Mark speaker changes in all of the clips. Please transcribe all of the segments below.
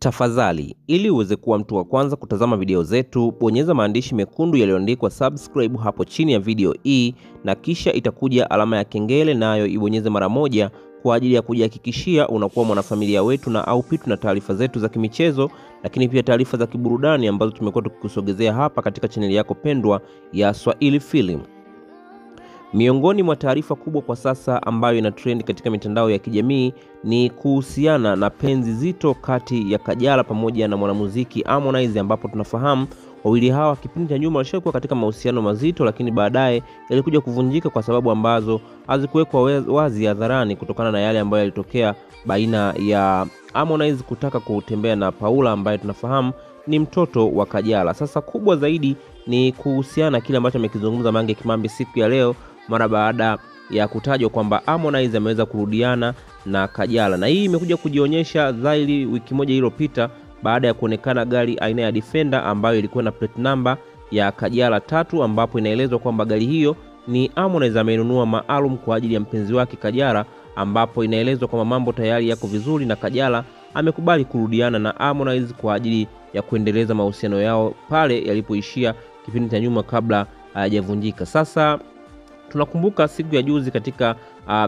Speaker 1: Tafadhali, ili uweze kuwa mtu wa kwanza kutazama video zetu, bonyeza maandishi mekundu yaliyoandikwa subscribe hapo chini ya video hii, na kisha itakuja alama ya kengele, nayo ibonyeze mara moja kwa ajili ya kujihakikishia unakuwa mwanafamilia wetu na au pitu na taarifa zetu za kimichezo, lakini pia taarifa za kiburudani ambazo tumekuwa tukikusogezea hapa katika chaneli yako pendwa ya Swahili Film. Miongoni mwa taarifa kubwa kwa sasa ambayo ina trend katika mitandao ya kijamii ni kuhusiana na penzi zito kati ya Kajala pamoja na mwanamuziki Harmonize, ambapo tunafahamu wawili hawa kipindi cha nyuma walishakuwa katika mahusiano mazito, lakini baadaye yalikuja kuvunjika kwa sababu ambazo hazikuwekwa wazi hadharani kutokana na yale ambayo yalitokea baina ya Harmonize kutaka kutembea na Paula ambaye tunafahamu ni mtoto wa Kajala. Sasa kubwa zaidi ni kuhusiana na kile ambacho amekizungumza Mange Kimambi siku ya leo mara baada ya kutajwa kwamba Harmonize ameweza kurudiana na Kajala, na hii imekuja kujionyesha dhahiri wiki moja iliyopita baada ya kuonekana gari aina ya Defender ambayo ilikuwa na plate number ya Kajala 3, ambapo inaelezwa kwamba gari hiyo ni Harmonize amenunua maalum kwa ajili ya mpenzi wake Kajala, ambapo inaelezwa kwamba mambo tayari yako vizuri na Kajala amekubali kurudiana na Harmonize kwa ajili ya kuendeleza mahusiano yao pale yalipoishia kipindi cha nyuma kabla hayajavunjika. Sasa tunakumbuka siku ya juzi katika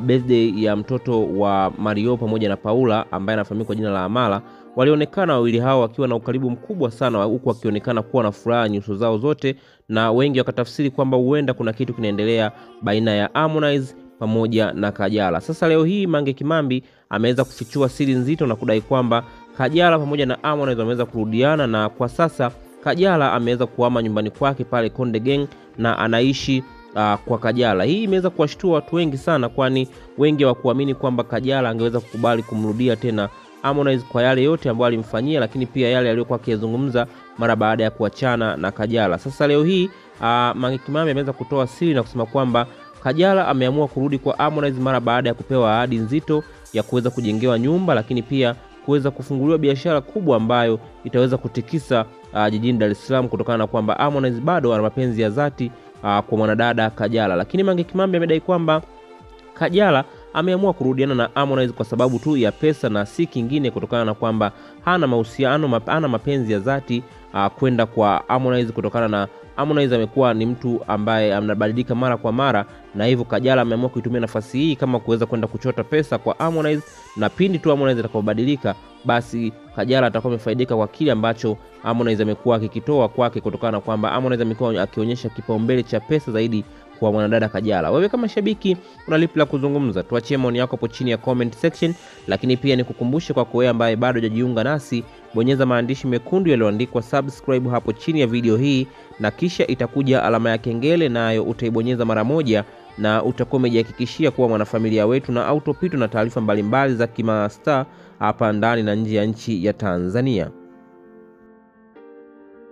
Speaker 1: birthday ya mtoto wa Mario pamoja na Paula ambaye anafahamika kwa jina la Amala, walionekana wawili hao wakiwa na ukaribu mkubwa sana, huku wakionekana kuwa na furaha nyuso zao zote, na wengi wakatafsiri kwamba huenda kuna kitu kinaendelea baina ya Harmonize pamoja na Kajala. Sasa leo hii Mange Kimambi ameweza kufichua siri nzito na kudai kwamba Kajala pamoja na Harmonize wameweza kurudiana, na kwa sasa Kajala ameweza kuhama nyumbani kwake pale Konde Gang na anaishi kwa Kajala. Hii imeweza kuwashtua watu wengi sana, kwani wengi hawakuamini kwamba Kajala angeweza kukubali kumrudia tena Harmonize kwa yale yote ambayo alimfanyia, lakini pia yale aliyokuwa akizungumza mara baada ya kuachana na Kajala. Sasa leo hii Mange Kimambi ameweza kutoa siri na kusema kwamba Kajala ameamua kurudi kwa Harmonize mara baada ya kupewa ahadi nzito ya kuweza kujengewa nyumba, lakini pia kuweza kufunguliwa biashara kubwa ambayo itaweza kutikisa jijini Dar es Salaam, kutokana na kwamba Harmonize bado ana mapenzi ya dhati kwa mwanadada Kajala. Lakini Mange Kimambi amedai kwamba Kajala ameamua kurudiana na Harmonize kwa sababu tu ya pesa na si kingine, kutokana na kwamba hana mahusiano, hana mapenzi ya dhati kwenda kwa Harmonize, kutokana na Harmonize amekuwa ni mtu ambaye anabadilika mara kwa mara, na hivyo Kajala ameamua kuitumia nafasi hii kama kuweza kwenda kuchota pesa kwa Harmonize, na pindi tu Harmonize atakapobadilika basi Kajala atakuwa amefaidika kwa kile ambacho Harmonize amekuwa akikitoa kwake, kutokana na kwamba Harmonize amekuwa akionyesha kipaumbele cha pesa zaidi kwa mwanadada Kajala. Wewe kama shabiki una lipi la kuzungumza? Tuachie maoni yako hapo chini ya comment section, lakini pia nikukumbushe kwa wewe ambaye bado hujajiunga nasi, bonyeza maandishi mekundu yaliyoandikwa subscribe hapo chini ya video hii, na kisha itakuja alama ya kengele, nayo utaibonyeza mara moja, na utakuwa umejihakikishia kuwa mwanafamilia wetu na autopito na taarifa mbalimbali za kimastaa hapa ndani na nje ya nchi ya Tanzania.